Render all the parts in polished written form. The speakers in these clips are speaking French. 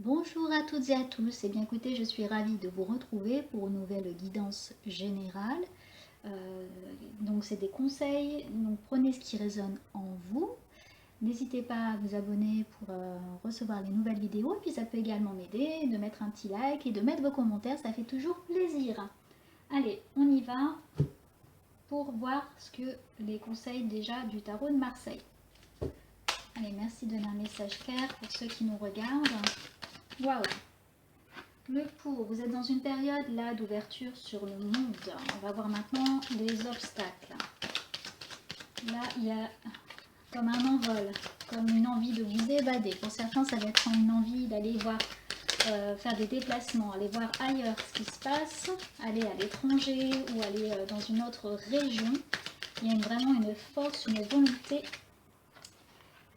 Bonjour à toutes et à tous, et bien écoutez, je suis ravie de vous retrouver pour une nouvelle guidance générale. Euh, donc c'est des conseils, donc prenez ce qui résonne en vous. N'hésitez pas à vous abonner pour recevoir les nouvelles vidéos, et puis ça peut également m'aider de mettre un petit like et de mettre vos commentaires, ça fait toujours plaisir. Allez, on y va pour voir ce que les conseils déjà du tarot de Marseille. Allez, merci de donner un message clair pour ceux qui nous regardent. Waouh! Le pour, vous êtes dans une période là d'ouverture sur le monde. On va voir maintenant les obstacles. Là, il y a comme un envol, comme une envie de vous évader. Pour certains, ça va être une envie d'aller voir, faire des déplacements, aller voir ailleurs ce qui se passe, aller à l'étranger ou aller dans une autre région. Il y a vraiment une force, une volonté.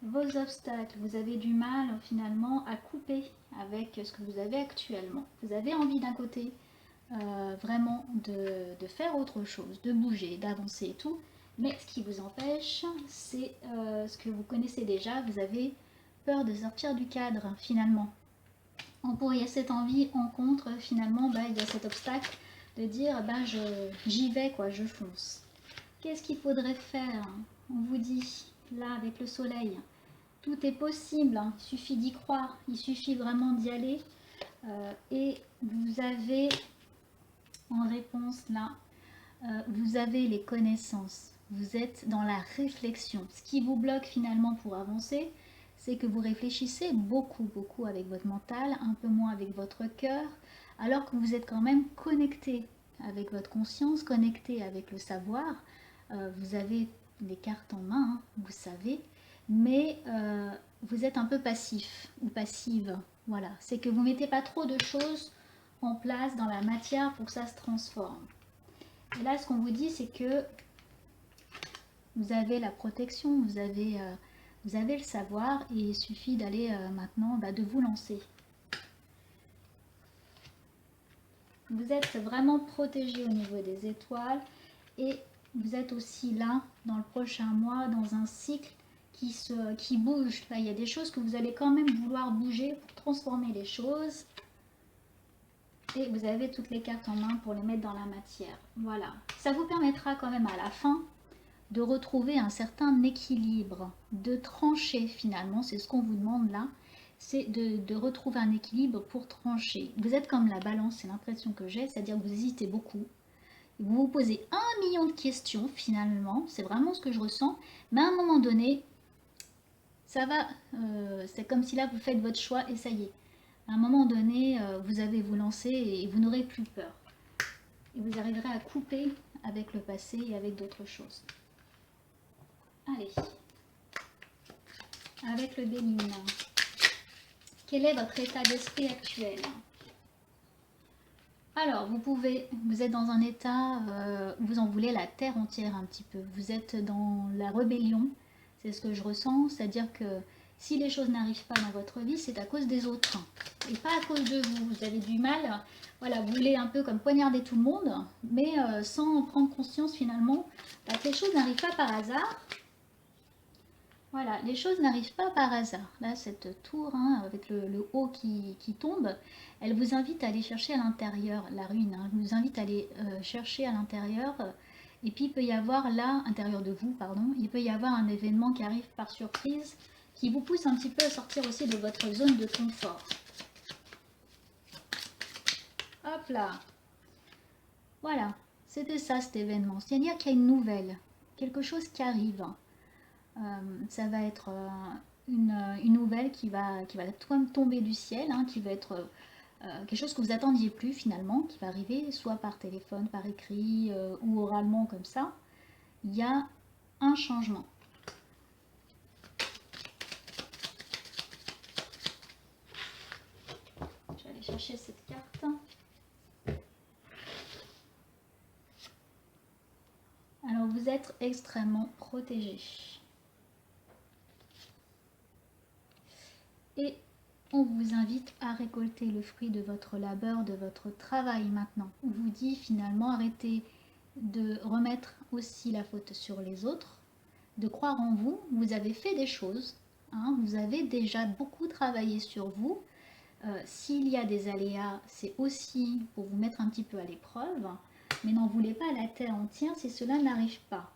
Vos obstacles, vous avez du mal finalement à couper avec ce que vous avez actuellement. Vous avez envie d'un côté vraiment de faire autre chose, de bouger, d'avancer et tout, mais ce qui vous empêche, c'est ce que vous connaissez déjà, vous avez peur de sortir du cadre finalement. Pour y a cette envie en contre, finalement, il y a cet obstacle de dire j'y vais, quoi, je fonce. Qu'est-ce qu'il faudrait faire? On vous dit, là, avec le soleil, tout est possible, hein. Il suffit d'y croire, il suffit vraiment d'y aller. Et vous avez en réponse là, vous avez les connaissances, vous êtes dans la réflexion. Ce qui vous bloque finalement pour avancer, c'est que vous réfléchissez beaucoup, beaucoup avec votre mental, un peu moins avec votre cœur, alors que vous êtes quand même connecté avec votre conscience, connecté avec le savoir. Vous avez les cartes en main, hein, vous savez, mais vous êtes un peu passif ou passive. Voilà, c'est que vous ne mettez pas trop de choses en place dans la matière pour que ça se transforme. Et là, ce qu'on vous dit, c'est que vous avez la protection, vous avez le savoir, et il suffit d'aller maintenant, de vous lancer. Vous êtes vraiment protégé au niveau des étoiles, et vous êtes aussi là, dans le prochain mois, dans un cycle qui bouge. Là, il y a des choses que vous allez quand même vouloir bouger pour transformer les choses. Et vous avez toutes les cartes en main pour les mettre dans la matière. Voilà. Ça vous permettra quand même à la fin de retrouver un certain équilibre, de trancher finalement, c'est ce qu'on vous demande là, c'est de retrouver un équilibre pour trancher. Vous êtes comme la balance, c'est l'impression que j'ai, c'est-à-dire que vous hésitez beaucoup. Vous vous posez 1 million de questions finalement, c'est vraiment ce que je ressens, mais à un moment donné, ça va, c'est comme si là vous faites votre choix et ça y est. À un moment donné, vous allez vous lancer et vous n'aurez plus peur. Et vous arriverez à couper avec le passé et avec d'autres choses. Allez, avec le bénin, quel est votre état d'esprit actuel? Alors, vous êtes dans un état où vous en voulez la terre entière un petit peu. Vous êtes dans la rébellion, c'est ce que je ressens, c'est-à-dire que si les choses n'arrivent pas dans votre vie, c'est à cause des autres et pas à cause de vous. Vous avez du mal, voilà, vous voulez un peu comme poignarder tout le monde, mais sans prendre conscience finalement que les choses n'arrivent pas par hasard. Voilà, les choses n'arrivent pas par hasard. Là, cette tour, hein, avec le haut qui tombe, elle vous invite à aller chercher à l'intérieur, la ruine, hein, elle vous invite à aller chercher à l'intérieur. Et puis, il peut y avoir là, à l'intérieur de vous, pardon, il peut y avoir un événement qui arrive par surprise, qui vous pousse un petit peu à sortir aussi de votre zone de confort. Hop là. Voilà, c'était ça cet événement. C'est-à-dire qu'il y a une nouvelle, quelque chose qui arrive. Ça va être une nouvelle qui va tomber du ciel, hein, qui va être quelque chose que vous attendiez plus finalement, qui va arriver soit par téléphone, par écrit ou oralement comme ça. Il y a un changement. Je vais aller chercher cette carte. Alors vous êtes extrêmement protégé. Et on vous invite à récolter le fruit de votre labeur, de votre travail maintenant. On vous dit finalement arrêtez de remettre aussi la faute sur les autres, de croire en vous. Vous avez fait des choses, hein, vous avez déjà beaucoup travaillé sur vous. S'il y a des aléas, c'est aussi pour vous mettre un petit peu à l'épreuve, mais n'en voulez pas à la terre entière si cela n'arrive pas.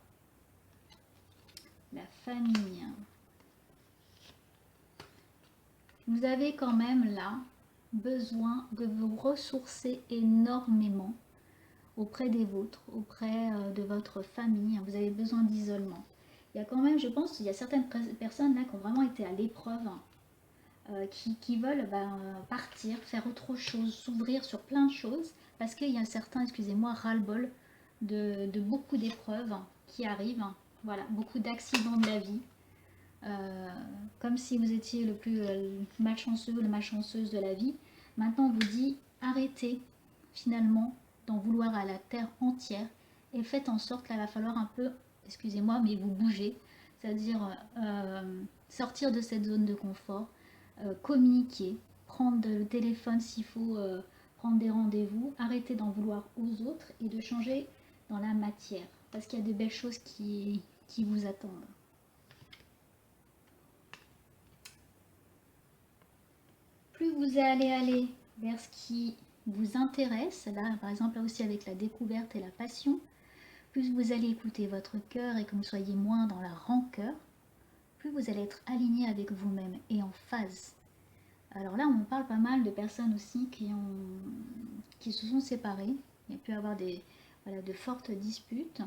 La famille. Vous avez quand même là besoin de vous ressourcer énormément auprès des vôtres, auprès de votre famille. Vous avez besoin d'isolement. Il y a quand même, je pense, il y a certaines personnes là qui ont vraiment été à l'épreuve, qui veulent partir, faire autre chose, s'ouvrir sur plein de choses, parce qu'il y a certains, excusez-moi, ras-le-bol de beaucoup d'épreuves qui arrivent. Voilà, beaucoup d'accidents de la vie. Comme si vous étiez le plus malchanceux ou la malchanceuse de la vie. Maintenant, on vous dit arrêtez finalement d'en vouloir à la terre entière et faites en sorte qu'il va falloir un peu, excusez-moi, mais vous bouger, c'est-à-dire sortir de cette zone de confort, communiquer, prendre le téléphone s'il faut, prendre des rendez-vous, arrêter d'en vouloir aux autres et de changer dans la matière parce qu'il y a de belles choses qui vous attendent. Plus vous allez aller vers ce qui vous intéresse, là par exemple là aussi avec la découverte et la passion, plus vous allez écouter votre cœur et que vous soyez moins dans la rancœur, plus vous allez être aligné avec vous-même et en phase. Alors là on parle pas mal de personnes aussi qui se sont séparées, il y a pu avoir de fortes disputes,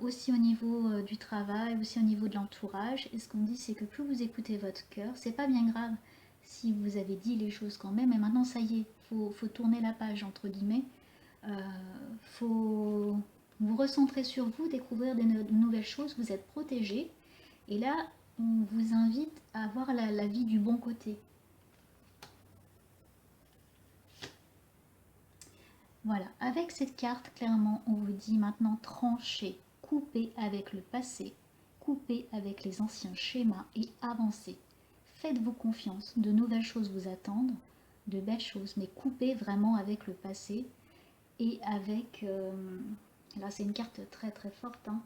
aussi au niveau du travail, aussi au niveau de l'entourage, et ce qu'on dit c'est que plus vous écoutez votre cœur, c'est pas bien grave si vous avez dit les choses quand même, et maintenant ça y est, faut tourner la page entre guillemets, faut vous recentrer sur vous, découvrir de nouvelles choses, vous êtes protégé, et là on vous invite à voir la vie du bon côté. Voilà, avec cette carte, clairement, on vous dit maintenant trancher, couper avec le passé, couper avec les anciens schémas et avancer. Faites-vous confiance, de nouvelles choses vous attendent, de belles choses, mais coupez vraiment avec le passé et avec, là c'est une carte très très forte, hein,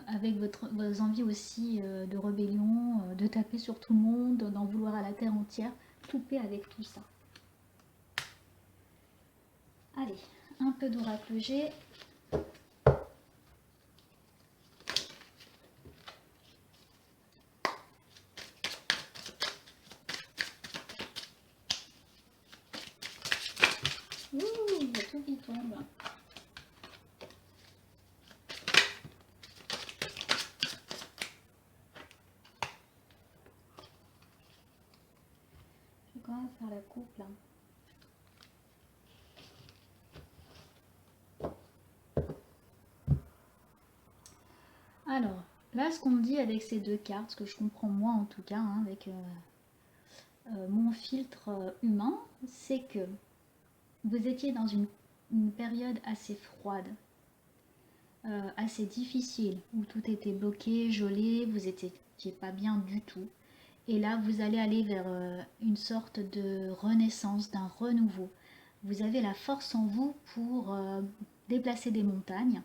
avec vos envies aussi de rébellion, de taper sur tout le monde, d'en vouloir à la terre entière, coupez avec tout ça. Allez, un peu d'oracle G. Ouh, il y a tout qui tombe. Je vais quand même faire la coupe là. Alors, là, ce qu'on me dit avec ces deux cartes, ce que je comprends moi en tout cas, hein, avec mon filtre humain, c'est que vous étiez dans une période assez froide, assez difficile, où tout était bloqué, gelé, vous n'étiez pas bien du tout. Et là, vous allez aller vers une sorte de renaissance, d'un renouveau. Vous avez la force en vous pour déplacer des montagnes.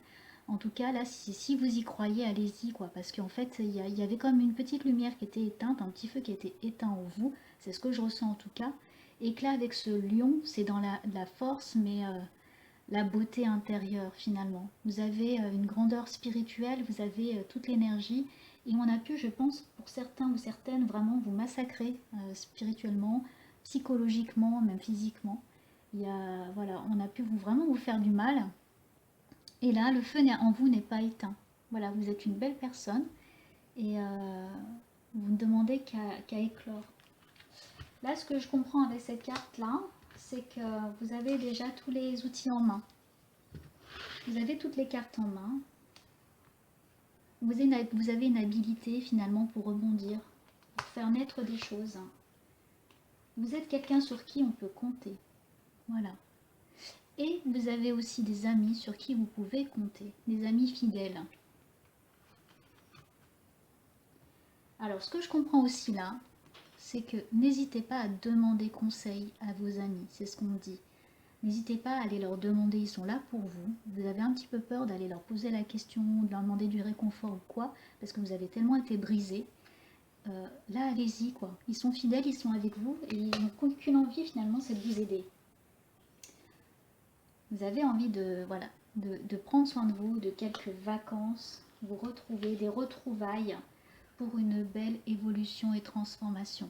En tout cas, là, si vous y croyez, allez-y, quoi. Parce qu'en fait, il y avait comme une petite lumière qui était éteinte, un petit feu qui était éteint en vous. C'est ce que je ressens en tout cas. Et que là, avec ce lion, c'est dans la force, mais la beauté intérieure, finalement. Vous avez une grandeur spirituelle, vous avez toute l'énergie. Et on a pu, je pense, pour certains ou certaines, vraiment vous massacrer spirituellement, psychologiquement, même physiquement. Voilà, on a pu vraiment vous faire du mal. Et là, le feu en vous n'est pas éteint. Voilà, vous êtes une belle personne et vous ne demandez qu'à éclore. Là, ce que je comprends avec cette carte-là, c'est que vous avez déjà tous les outils en main. Vous avez toutes les cartes en main. Vous avez une habilité finalement pour rebondir, pour faire naître des choses. Vous êtes quelqu'un sur qui on peut compter. Voilà. Et vous avez aussi des amis sur qui vous pouvez compter, des amis fidèles. Alors, ce que je comprends aussi là, c'est que n'hésitez pas à demander conseil à vos amis, c'est ce qu'on dit. N'hésitez pas à aller leur demander, ils sont là pour vous. Vous avez un petit peu peur d'aller leur poser la question, de leur demander du réconfort ou quoi, parce que vous avez tellement été brisé. là allez-y quoi. Ils sont fidèles, ils sont avec vous et ils n'ont qu'une envie finalement, c'est de vous aider. Vous avez envie de, voilà, de prendre soin de vous, de quelques vacances, vous retrouver, des retrouvailles pour une belle évolution et transformation.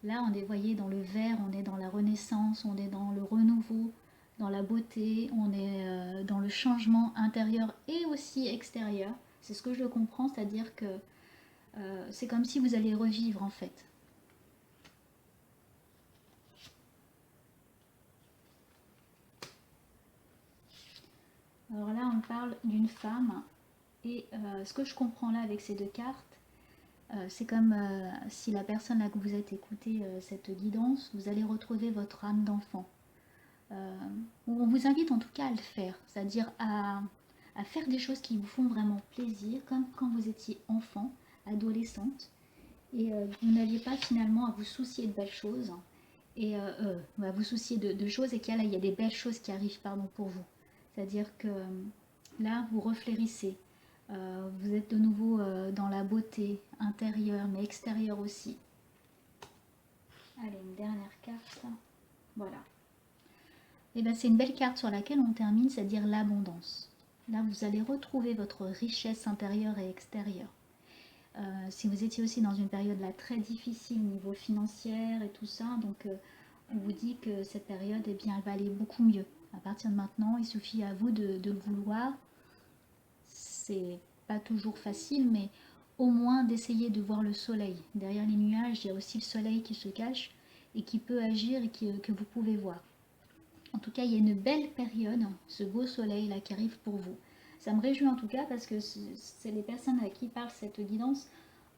Là, on est, voyez, dans le vert, on est dans la renaissance, on est dans le renouveau, dans la beauté, on est dans le changement intérieur et aussi extérieur. C'est ce que je comprends, c'est-à-dire que c'est comme si vous allez revivre en fait. Alors là, on parle d'une femme et ce que je comprends là avec ces deux cartes, c'est comme si la personne là que vous êtes écoutez cette guidance, vous allez retrouver votre âme d'enfant. On vous invite en tout cas à le faire, c'est-à-dire à faire des choses qui vous font vraiment plaisir, comme quand vous étiez enfant, adolescente, et vous n'aviez pas finalement à vous soucier de belles choses, et à vous soucier de choses, et qu'il y a des belles choses qui arrivent pour vous. C'est-à-dire que là, vous reflérissez, vous êtes de nouveau dans la beauté intérieure, mais extérieure aussi. Allez, une dernière carte. Voilà. Et bien, c'est une belle carte sur laquelle on termine, c'est-à-dire l'abondance. Là, vous allez retrouver votre richesse intérieure et extérieure. Si vous étiez aussi dans une période là très difficile au niveau financier et tout ça, donc on vous dit que cette période, eh bien, elle va aller beaucoup mieux. À partir de maintenant, il suffit à vous de le vouloir. C'est pas toujours facile, mais au moins d'essayer de voir le soleil. Derrière les nuages, il y a aussi le soleil qui se cache et qui peut agir et que vous pouvez voir. En tout cas, il y a une belle période, ce beau soleil là qui arrive pour vous. Ça me réjouit en tout cas parce que c'est les personnes à qui parle cette guidance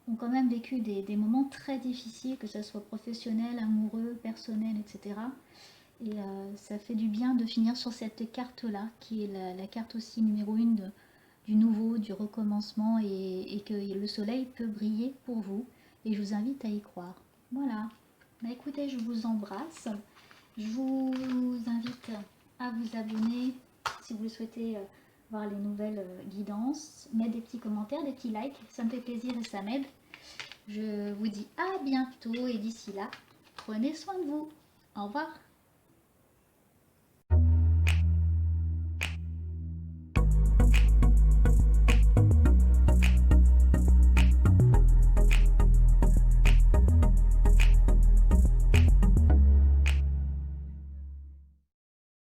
ont quand même vécu des moments très difficiles, que ce soit professionnel, amoureux, personnel, etc. Et ça fait du bien de finir sur cette carte-là, qui est la carte aussi numéro 1 du nouveau, du recommencement, et que le soleil peut briller pour vous. Et je vous invite à y croire. Voilà. Bah, écoutez, je vous embrasse. Je vous invite à vous abonner si vous le souhaitez voir les nouvelles guidances. Mettre des petits commentaires, des petits likes, ça me fait plaisir et ça m'aide. Je vous dis à bientôt et d'ici là, prenez soin de vous. Au revoir.